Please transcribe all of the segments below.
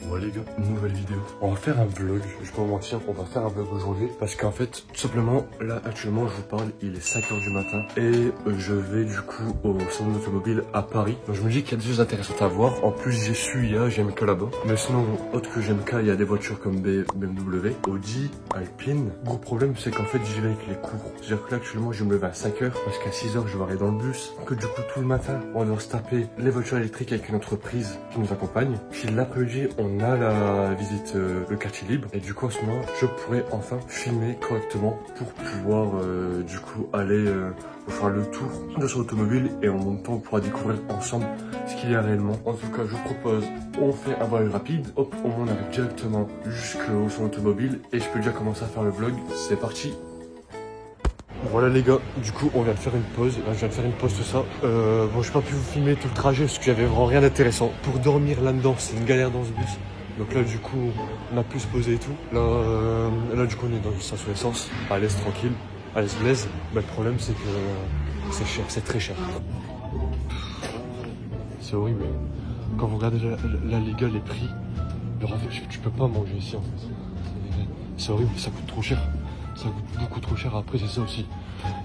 Bon les gars, nouvelle vidéo. On va faire un vlog, je peux pas mentir, on va faire un vlog aujourd'hui. Parce qu'en fait, tout simplement, là actuellement je vous parle, il est 5h du matin. Et je vais du coup au salon automobile à Paris. Donc je me dis qu'il y a des choses intéressantes à voir. En plus j'ai su, il y a GMK là-bas. Mais sinon, autre que GMK, il y a des voitures comme BMW, Audi, Alpine. Gros problème c'est qu'en fait j'y vais avec les cours. C'est-à-dire que là actuellement je vais me lever à 5h. Parce qu'à 6h je vais aller dans le bus. Que du coup tout le matin, on doit se taper les voitures électriques avec une entreprise qui nous accompagne. Puis l'après-midi, on a la visite le quartier libre et du coup en ce moment je pourrais enfin filmer correctement pour pouvoir du coup aller faire le tour de son automobile et en même temps on pourra découvrir ensemble ce qu'il y a réellement. En tout cas je vous propose, on fait un voyage rapide, hop, au moins on arrive directement jusqu'au son automobile et je peux déjà commencer à faire le vlog. C'est parti. Voilà les gars, du coup on vient de faire une pause, je viens de faire une pause tout ça. Bon j'ai pas pu vous filmer tout le trajet parce qu'il y avait vraiment rien d'intéressant. Pour dormir là-dedans c'est une galère dans ce bus. Donc là du coup on a pu se poser et tout. Là du coup on est dans une station essence, à l'aise tranquille, à l'aise blaise. Bah, le problème c'est que c'est cher, c'est très cher. C'est horrible. Quand vous regardez là les gars les prix, genre en fait tu peux pas manger ici en fait. C'est horrible, ça coûte trop cher. Ça coûte beaucoup trop cher, après c'est ça aussi.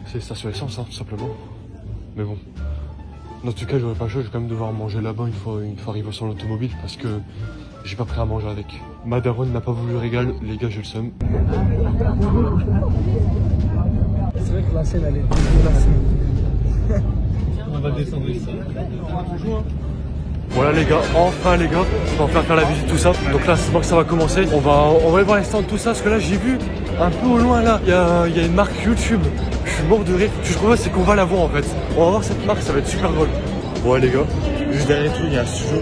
C'est les stations essence hein, tout simplement. Mais bon. Dans tout cas j'aurais pas le choix, je vais quand même devoir manger là-bas une fois arrivé sur l'automobile parce que j'ai pas pris à manger avec. Ma daronne n'a pas voulu le régal, les gars j'ai le seum. C'est vrai que la scène elle est dégueulasse. On va descendre ici. Voilà les gars, enfin les gars, on va faire la visite tout ça. Donc là c'est bon que ça va commencer. On va aller voir les stands tout ça parce que là j'ai vu un peu au loin là, il y a une marque YouTube. Je suis mort de rire. Ce que je propose c'est qu'on va la voir en fait. On va voir cette marque, ça va être super drôle. Ouais les gars, juste derrière tout il y a un studio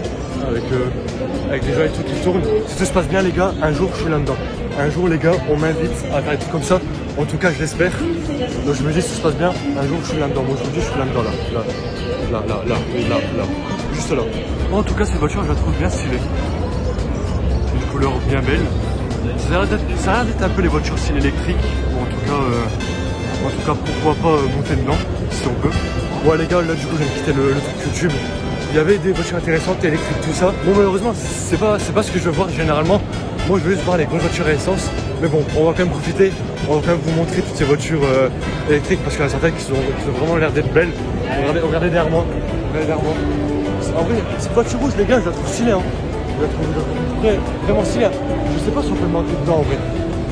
avec des gens et tout qui tournent. Si tout se passe bien les gars, un jour je suis là-dedans. Un jour les gars, on m'invite à faire des trucs comme ça. En tout cas je l'espère. Donc je me dis si tout se passe bien, un jour je suis là-dedans. Moi je vous dis je suis là-dedans là. Juste là. En tout cas cette voiture je la trouve bien stylée. Une couleur bien belle. Ça a l'air d'être un peu les voitures style électriques. Bon, en tout cas pourquoi pas monter dedans si on peut. Bon les gars là du coup j'ai quitté le truc YouTube. Il y avait des voitures intéressantes, électriques, tout ça. Bon malheureusement c'est pas ce que je veux voir généralement. Moi je veux juste voir les grosses voitures à essence. Mais bon on va quand même profiter. On va quand même vous montrer toutes ces voitures électriques parce qu'il y en a certaines qui ont vraiment l'air d'être belles. Regardez derrière moi. En vrai, cette voiture rouge, les gars, je la trouve stylée. Hein. Je la trouve vraiment stylée. Hein. Je sais pas si on peut le monter dedans en vrai.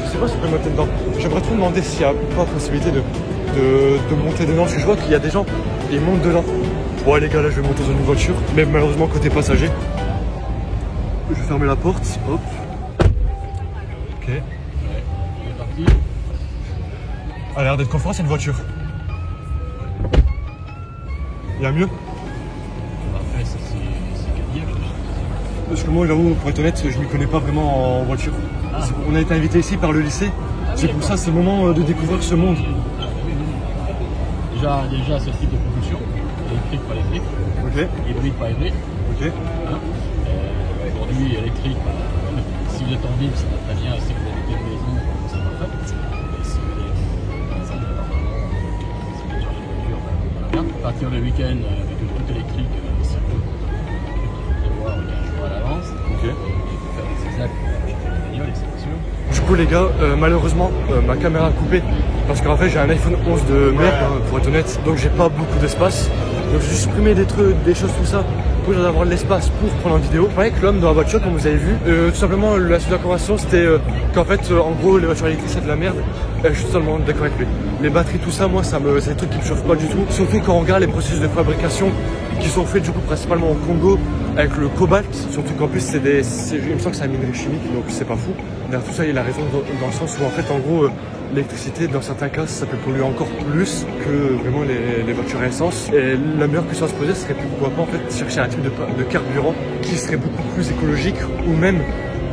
Je sais pas si on peut le monter dedans. J'aimerais trop demander s'il n'y a pas possibilité de monter dedans. Parce que je vois qu'il y a des gens, ils montent dedans. Bon, les gars, là, je vais monter dans une voiture. Mais malheureusement, côté passager. Je vais fermer la porte. Hop. Ok. Elle a l'air d'être confortable cette voiture. Il y a mieux? Parce que moi, j'avoue, pour être honnête, je m'y connais pas vraiment en voiture. Ah. On a été invité ici par le lycée. C'est pour ça, c'est le moment de découvrir ce monde. Déjà c'est le type de propulsion, électrique pas électrique, okay. Hybride pas hybride. Okay. Hein aujourd'hui, électrique, si vous êtes en ville, ça va très bien, si vous habitez une maison, c'est parfait. Et si vous êtes dans un appartement, si vous êtes sur la voiture, voilà bien. À partir du week-end, avec une toute électrique, c'est peu. Prévoir 15 jours à l'avance. Okay. Il faut faire des zigzags pour changer la bagnole, et c'est sûr. Du coup les gars, malheureusement ma caméra a coupé parce qu'en fait j'ai un iPhone 11 de merde hein, pour être honnête, donc j'ai pas beaucoup d'espace. Donc j'ai supprimé des trucs, des choses tout ça pour avoir de l'espace pour prendre en vidéo. Pareil que l'homme dans la voiture comme vous avez vu, tout simplement la suite de la conversation c'était qu'en fait en gros les voitures électriques c'est de la merde. Je suis totalement d'accord avec lui. Les batteries tout ça, moi c'est des trucs qui me chauffent pas du tout. Surtout quand on regarde les processus de fabrication qui sont faits du coup principalement au Congo avec le cobalt, surtout qu'en plus il me semble que c'est un minerai chimique donc c'est pas fou. Derrière tout ça il a raison dans le sens où en fait en gros l'électricité dans certains cas ça peut polluer encore plus que vraiment les voitures à essence. Et la meilleure question à se poser serait pourquoi pas en fait chercher un type de carburant qui serait beaucoup plus écologique ou même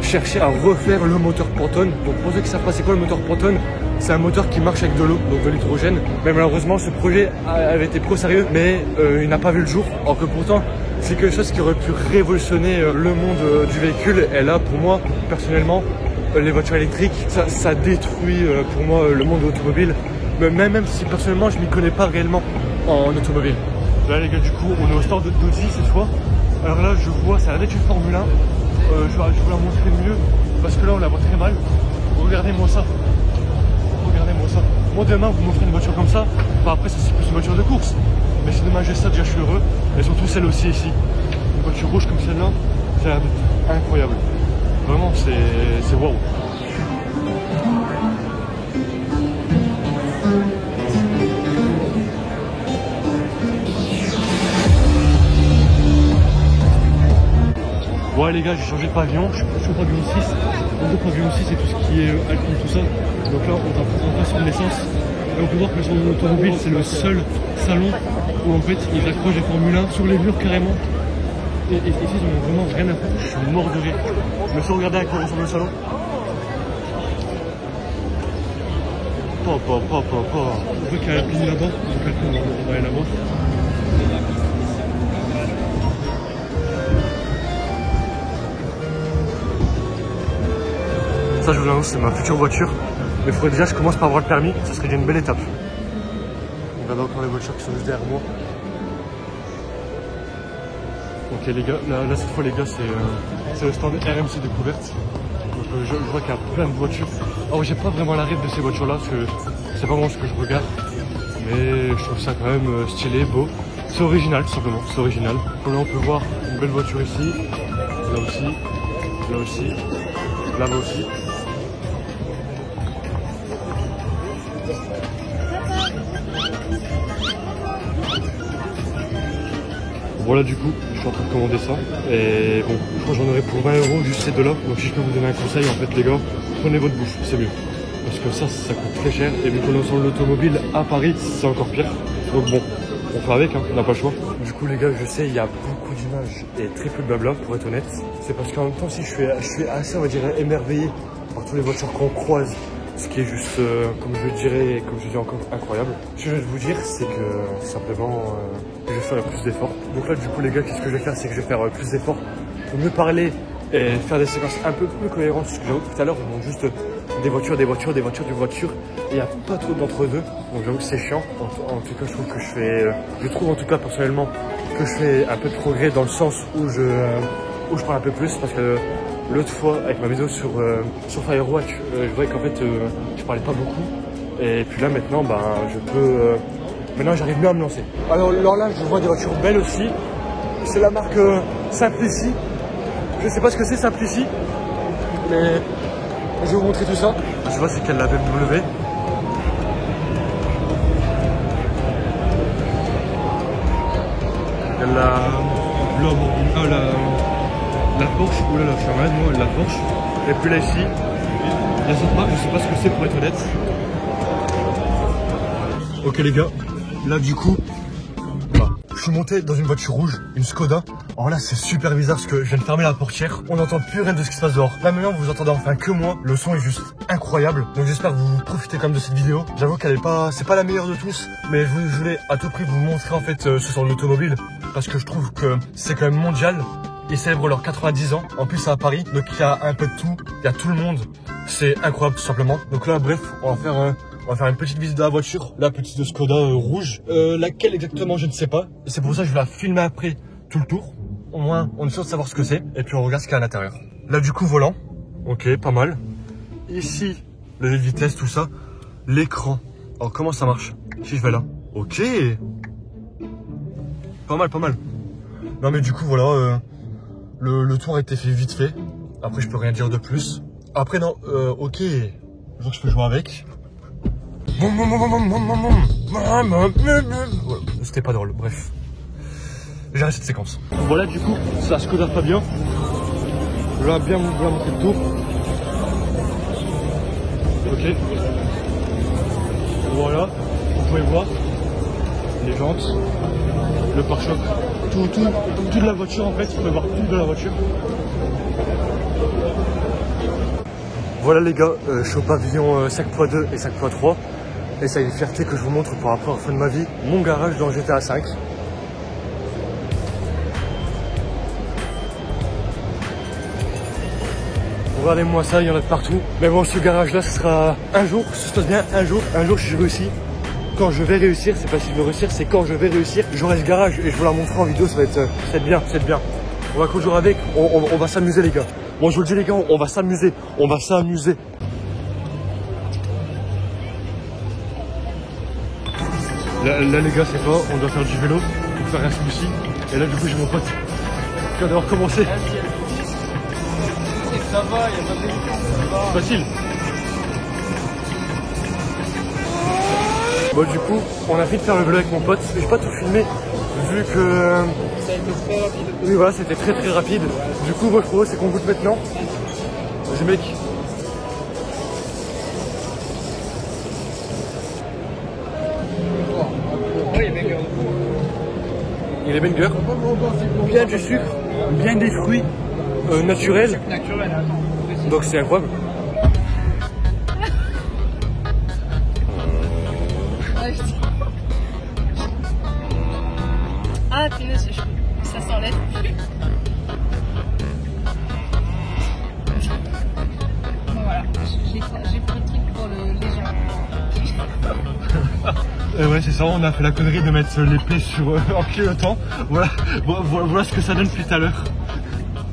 chercher à refaire le moteur Proton. Donc pour ceux qui savent pas c'est quoi le moteur Proton, c'est un moteur qui marche avec de l'eau, donc de l'hydrogène. Mais malheureusement ce projet avait été pro sérieux mais il n'a pas vu le jour. Alors que pourtant c'est quelque chose qui aurait pu révolutionner le monde du véhicule. Et là pour moi personnellement les voitures électriques ça détruit pour moi le monde automobile. Même si personnellement je m'y connais pas réellement en automobile. Là les gars du coup on est au stand d'Audi cette fois. Alors là je vois ça a l'air d'être une Formule 1. je vais vous la montrer mieux parce que là on la voit très mal. Regardez-moi ça. Regardez-moi ça. Moi demain vous m'offrez une voiture comme ça. Enfin, après ça c'est plus une voiture de course. Mais si demain j'ai ça, déjà je suis heureux. Et surtout celle aussi ici. Une voiture rouge comme celle-là, ça a l'air d'être incroyable. Vraiment c'est waouh. Ouais les gars, j'ai changé de pavillon, je suis au pavillon 6. Donc le pavillon 6 c'est tout ce qui est alcool, tout ça. Donc là on va présenter sur l'essence. Et on peut voir que sur l'automobile c'est le seul salon où en fait ils accrochent des Formule 1 sur les murs carrément. Et ici ils n'ont vraiment rien à foutre, je suis mort de rire. Je me suis regardé à quoi ressemble le salon. On voit qu'il y a Alpine là-bas, donc Alpine on va aller là-bas. Ça je vous l'annonce, c'est ma future voiture. Mais il faudrait déjà que je commence par avoir le permis, ça serait déjà une belle étape. Regardez encore les voitures qui sont juste derrière moi. Ok les gars, là cette fois les gars c'est le stand RMC Découverte. Donc je vois qu'il y a plein de voitures. Alors j'ai pas vraiment la rêve de ces voitures là parce que c'est pas vraiment ce que je regarde. Mais je trouve ça quand même stylé, beau. C'est original tout simplement, c'est original. Donc là on peut voir une belle voiture ici, là aussi, là aussi, là-bas aussi. Voilà du coup, je suis en train de commander ça et bon, je crois que j'en aurai pour 20 € juste ces deux là. Donc si je peux vous donner un conseil en fait les gars, prenez votre bouche, c'est mieux. Parce que ça coûte très cher et vu qu'on est sur l'automobile à Paris, c'est encore pire. Donc bon, on fait avec, hein, on n'a pas le choix. Du coup les gars, je sais, il y a beaucoup d'images et très peu de blabla pour être honnête. C'est parce qu'en même temps si je suis assez, on va dire, émerveillé par toutes les voitures qu'on croise. Ce qui est juste, comme je dis encore, incroyable. Ce que je vais vous dire, c'est que simplement, je vais faire plus d'efforts. Donc là, du coup, les gars, qu'est-ce que je vais faire? C'est que je vais faire plus d'efforts pour mieux parler et faire des séquences un peu plus cohérentes. Parce que j'avoue que tout à l'heure, on montre juste des voitures. Et il n'y a pas trop d'entre-deux. Donc j'avoue que c'est chiant. En tout cas, je trouve que je trouve en tout cas personnellement que je fais un peu de progrès dans le sens où je parle un peu plus parce que l'autre fois, avec ma vidéo sur Firewatch, je voyais qu'en fait, je parlais pas beaucoup. Et puis là, maintenant, ben, maintenant, j'arrive mieux à me lancer. Alors là, je vois des voitures belles aussi. C'est la marque Simplici. Je sais pas ce que c'est Simplici, mais je vais vous montrer tout ça. Je vois c'est quelle la BMW. Elle a la Porsche, ou là, je suis malade, moi, la Porsche. Et puis là, ici, la Supra, je sais pas ce que c'est pour être honnête. Ok, les gars, là, du coup, bah, je suis monté dans une voiture rouge, une Skoda. Alors là, c'est super bizarre parce que je viens de fermer la portière. On n'entend plus rien de ce qui se passe dehors. Là, maintenant, vous entendez enfin que moi. Le son est juste incroyable. Donc, j'espère que vous profitez quand même de cette vidéo. J'avoue qu'elle est pas, c'est pas la meilleure de tous. Mais je voulais à tout prix vous montrer en fait ce genre d'automobile. Parce que je trouve que c'est quand même mondial. Ils célèbrent leurs 90 ans, en plus c'est à Paris, donc il y a un peu de tout, il y a tout le monde, c'est incroyable tout simplement. Donc là bref, on va faire une petite visite de la voiture, la petite Skoda rouge, laquelle exactement je ne sais pas, c'est pour ça que je vais la filmer après tout le tour, au moins on est sûr de savoir ce que c'est, et puis on regarde ce qu'il y a à l'intérieur. Là du coup volant, ok pas mal, ici le vitesse tout ça, l'écran, alors comment ça marche, si je vais là, ok, pas mal, non mais du coup voilà, le tour a été fait vite fait. Après, je peux rien dire de plus. Après, non, ok. Je vois que je peux jouer avec. C'était pas drôle, bref. J'arrête cette séquence. Voilà, du coup, c'est la Skoda Fabia. Je vais bien vous montrer le tour. Ok. Voilà, vous pouvez voir les jantes, le pare-choc. Tout de la voiture en fait, vous pouvez voir tout de la voiture. Voilà les gars, je suis au pavillon 5.2 et 5.3 et ça a une fierté que je vous montre pour la première fois de ma vie, mon garage dans GTA 5. Regardez-moi ça, il y en a de partout. Mais bon, ce garage là, ce sera un jour, si ça se passe bien, un jour si je réussis. Quand je vais réussir, c'est pas si je veux réussir, c'est quand je vais réussir. J'aurai ce garage et je vous la montrerai en vidéo, ça va être bien. On va toujours avec, on va s'amuser les gars. Bon, je vous le dis les gars, on va s'amuser. On va s'amuser. Là les gars, c'est quoi? On doit faire du vélo pour faire un smoothie. Et là du coup j'ai mon pote qui va recommencer. Ça va, il y a pas de ça va. Facile. Bon du coup, on a fini de faire le vélo avec mon pote. Je vais pas tout filmer vu que... Ça a été très rapide. Oui voilà, c'était très rapide. Du coup, moi je propose c'est qu'on goûte maintenant. Vas-y mec. Il est banger. Bien du sucre, bien des fruits naturels. Naturel, attends. Donc c'est incroyable. Ah, punaise, ça s'enlève plus. Bon, voilà, j'ai pris le truc pour les gens. Ouais, c'est ça, on a fait la connerie de mettre l'épée sur en clignotant. Voilà. Voilà ce que ça donne depuis tout à l'heure.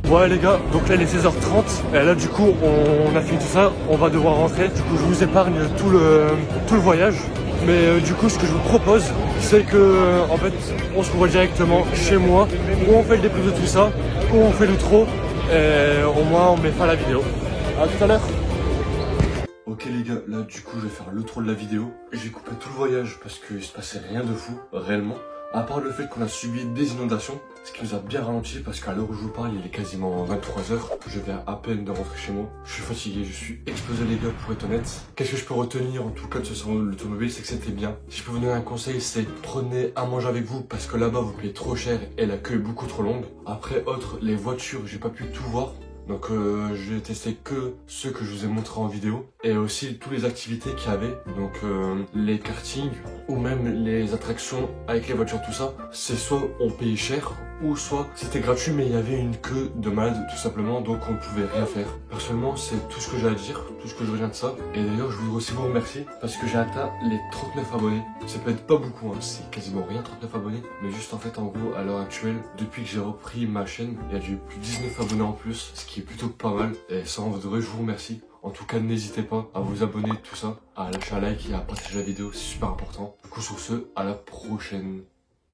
Ouais les gars, donc là il est 16h30 et là du coup on a fini tout ça, on va devoir rentrer. Du coup je vous épargne tout le voyage. Mais du coup ce que je vous propose c'est que en fait on se revoit directement chez moi, où on fait le débrief de tout ça, où on fait l'outro et au moins on met fin à la vidéo. A tout à l'heure. Ok les gars, là du coup je vais faire l'outro de la vidéo. J'ai coupé tout le voyage parce qu'il se passait rien de fou réellement. À part le fait qu'on a subi des inondations, ce qui nous a bien ralenti parce qu'à l'heure où je vous parle, il est quasiment 23h. Je viens à peine de rentrer chez moi. Je suis fatigué, je suis explosé les gars pour être honnête. Qu'est-ce que je peux retenir en tout cas de ce salon de l'automobile, c'est que c'était bien. Si je peux vous donner un conseil, c'est prenez à manger avec vous parce que là-bas vous payez trop cher et la queue est beaucoup trop longue. Après les voitures, j'ai pas pu tout voir. Donc j'ai testé que ceux que je vous ai montré en vidéo et aussi toutes les activités qu'il y avait, donc les kartings ou même les attractions avec les voitures, tout ça, c'est soit on payait cher ou soit c'était gratuit mais il y avait une queue de malade tout simplement, donc on ne pouvait rien faire. Personnellement c'est tout ce que j'ai à dire, tout ce que je retiens de ça. Et d'ailleurs je voudrais aussi vous remercier parce que j'ai atteint les 39 abonnés. Ça peut être pas beaucoup, hein, c'est quasiment rien 39 abonnés, mais juste en fait en gros à l'heure actuelle, depuis que j'ai repris ma chaîne, il y a eu plus de 19 abonnés en plus, ce qui est plutôt pas mal. Et ça en vrai je vous remercie. En tout cas n'hésitez pas à vous abonner, tout ça, à lâcher un like et à partager la vidéo, c'est super important. Du coup sur ce, à la prochaine.